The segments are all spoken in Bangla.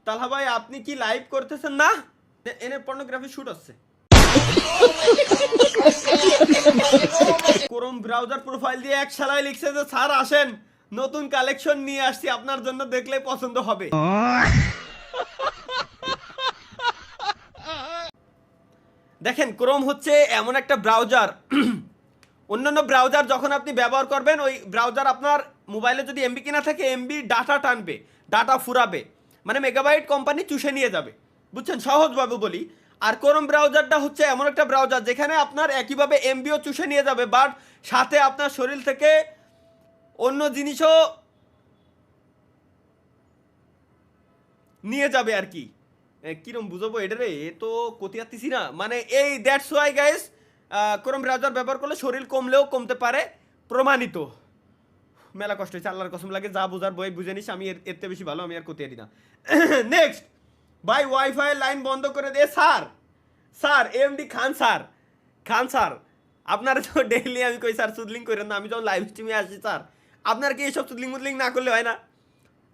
তালহা ভাই আপনি কি লাইভ করতেছেন না? এনে পর্নোগ্রাফি শুট হচ্ছে। ক্রোম ব্রাউজার প্রোফাইল দিয়ে এক শালায় লিখছে যে স্যার আসেন, নতুন কালেকশন নিয়ে আসছি, আপনার জন্য দেখলে পছন্দ হবে। দেখেন, ক্রোম হচ্ছে এমন একটা ব্রাউজার, অন্যান্য ব্রাউজার যখন আপনি ব্যবহার করবেন ওই ব্রাউজার আপনার মোবাইলে যদি এমবি কিনা থাকে এমবি ডাটা টানবে, ডাটা ফুরাবে, মানে মেগাবাইট কোম্পানি চুষে নিয়ে যাবে, বুঝছেন, সহজভাবে বলি। আর ক্রোম ব্রাউজারটা হচ্ছে এমন একটা ব্রাউজার যেখানে আপনার একইভাবে এমবিও চুষে নিয়ে যাবে, বাট সাথে আপনার শরীর থেকে অন্য জিনিসও নিয়ে যাবে আর কি। কিরম বুঝাবো এটা রে, এ তো কতিয়াতিছি না, মানে এই that's why guys Chrome browser ব্যবহার করলে শরীর কমলেও কমতে পারে, প্রমাণিত। মেলা কষ্ট হয়েছে, আল্লাহর কসম লাগে, যা বুঝার বই বুঝে নিস, আমি এর থেকে বেশি ভালো আমি আর কতিয়ারি না। নেক্সট ভাই, ওয়াইফাই লাইন বন্ধ করে দে স্যার। স্যার এমডি খান স্যার, খান স্যার আপনারা তো ডেইলি আমি কই স্যার সুদলিং করেন না, আমি যখন লাইভ স্ট্রিমে আসি স্যার, আপনার কি এইসব সুদলিং মুদলিং না করলে হয় না?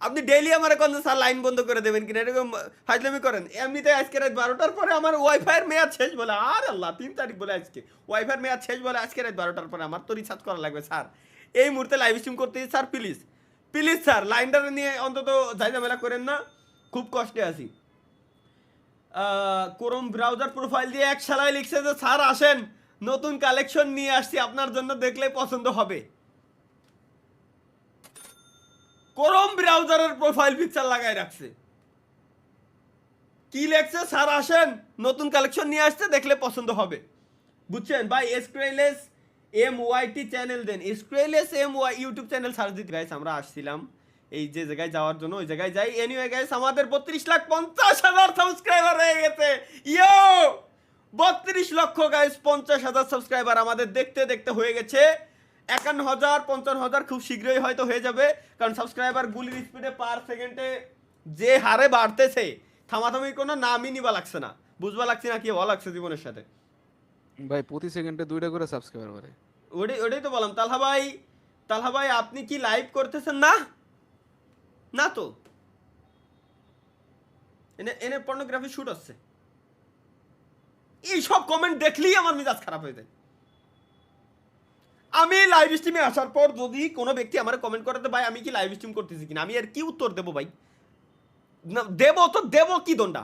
আপনি ডেইলি আমার কোন স্যার লাইন বন্ধ করে দেবেন কিনা, এরকম ফাজলামি করেন। এমনিতে আজকে রাত 12টার পরে আমার ওয়াইফাইয়ের মেয়াদ শেষ বলে, আর আল্লাহ 3 তারিখ বলে আজকে ওয়াইফাইয়ের মেয়াদ শেষ বলে আজকে রাত 12টার পরে আমার তো রিচার্জ করা লাগবে স্যার, এই মুহূর্তে লাইভ স্ট্রিম করতে স্যার, প্লিজ প্লিজ স্যার লাইনটা নিয়ে অন্তত ঝামেলা করেন না, খুব কষ্টে আছি। ক্রোম ব্রাউজার প্রোফাইল দিয়ে এক শালায় লিখছে যে স্যার আসেন, নতুন কালেকশন নিয়ে আসছি, আপনার জন্য দেখলে পছন্দ হবে। ক্রোম ব্রাউজারের প্রোফাইল পিকচার লাগাই রাখছে, কি লেখছে, স্যার আসেন, নতুন কালেকশন নিয়ে আসছে, দেখলে পছন্দ হবে, বুঝছেন ভাই। এসক্রেলেস MYT চ্যানেল দেন, এসক্রেলেস MY ইউটিউব চ্যানেল সার্চ দিতে গাইস, আমরা আসছিলাম এই যে জায়গায় যাওয়ার জন্য, ওই জায়গায় যাই। এনিওয়ে গাইস, আমাদের 32,50,000 সাবস্ক্রাইবার হয়ে গেছে, ইয়ো 32 লক্ষ গাইস, 50,000 সাবস্ক্রাইবার আমাদের দেখতে দেখতে হয়ে গেছে 51,000 55,000 খুব শীঘ্রই হয়তো হয়ে যাবে, কারণ সাবস্ক্রাইবার গুলির স্পিডে পার সেকেন্ডে যে হারে বাড়তেছে, থামাথামি কোনো নামই নিবা লাগছে না, বুঝবা লাগছে না কি হওয়া লাগছে জীবনের সাথে। ভাই প্রতি সেকেন্ডে 2টা করে সাবস্ক্রাইবার বাড়ে। ওটাই তো বললাম। তালহা ভাই আপনি কি লাইভ করতেছেন না? না তো, এনে পর্নোগ্রাফি শুট হচ্ছে। এই সব কমেন্ট দেখলেই আমার মেজাজ খারাপ হয়ে যায়। আমি লাইভ স্ট্রিমে আসার পর যদি কোনো ব্যক্তি আমার কমেন্ট করে, ভাই আমি কি লাইভ স্ট্রিম করতেছি কিনা, আমি আর কি উত্তর দেবো ভাই? না দেবো তো দেবো কি দণ্ডা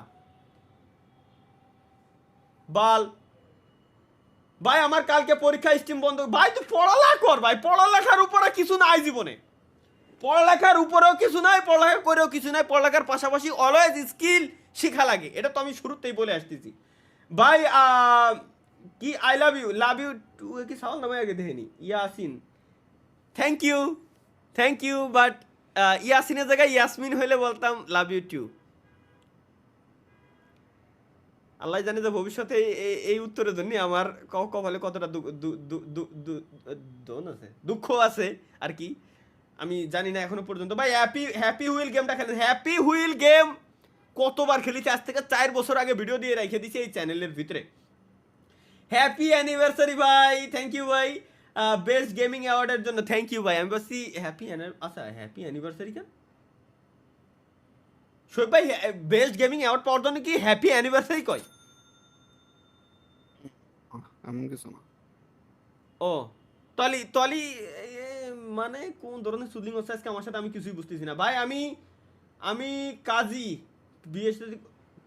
বাল। ভাই আমার কালকে পরীক্ষা, স্ট্রিম বন্ধ। ভাই তুই পড়ালেখা কর ভাই, পড়ালেখার উপরে কিছু নাই জীবনে, পড়ালেখার উপরেও কিছু নাই, পড়ালেখা করেও কিছু নাই, পড়ালেখার পাশাপাশি অলওয়েজ স্কিল শেখা লাগে, এটা তো আমি শুরুতেই বলে আসতেছি ভাই। কি আই লাভ ইউ টু কি সাওয়াল নামে আগে দেখেনি ইয়াসিন, থ্যাংক ইউ বাট ইয়াসিনের জায়গায় ইয়াসমিন হইলে বলতাম লাভ ইউ টু। আল্লাহ জানে যে ভবিষ্যতে এই উত্তরের জন্য আমার কপালে কতটা দুঃখ আছে আর কি, আমি জানি না এখনো পর্যন্ত। ভাই হ্যাপি হুইল গেমটা খেলেন, হ্যাপি হুইল গেম কতবার খেলেছি, আজ থেকে 4 বছর আগে ভিডিও দিয়ে রেখে দিয়েছি এই চ্যানেলের ভিতরে। হ্যাপি অ্যানিভার্সারি ভাই, থ্যাংক ইউ ভাই, বেস্ট গেমিং অ্যাওয়ার্ডের জন্য থ্যাংক ইউ ভাই। আমি বলছি আচ্ছা হ্যাপি অ্যানিভার্সারি কেন শোয়েব ভাই, বেস্ট গেমিং অ্যাওয়ার্ড পাওয়ার জন্য কি হ্যাপি অ্যানিভার্সারি কয়? এমন কিছু না। ও তলি মানে কোন ধরনের সুদিং হচ্ছে আজকে আমার সাথে, আমি কিছুই বুঝতেছি না ভাই। আমি কাজী বিয়ে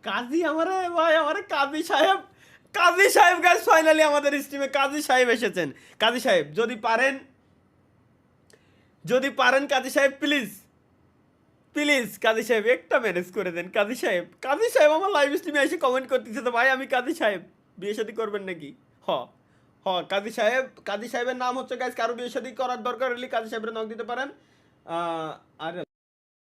কাজী আমারে ভাই, আমারে কাজী সাহেব গাইস, ফাইনালি আমাদের স্ট্রিমে কাজী সাহেব এসেছেন। কাজী সাহেব যদি পারেন কাজী সাহেব প্লিজ কাজী সাহেব একটা ম্যানেজ করে দেন। কাজী সাহেব আমার লাইভ স্ট্রিমে এসে কমেন্ট করতেছে তো ভাই, আমি কাজী সাহেব বিয়ে শাদী করবেন নাকি? হ কাজী সাহেবের নাম হচ্ছে গাইস, কারো বিয়ে শাদী করার দরকার হলে কাজী সাহেবের নাম দিতে পারেন। আর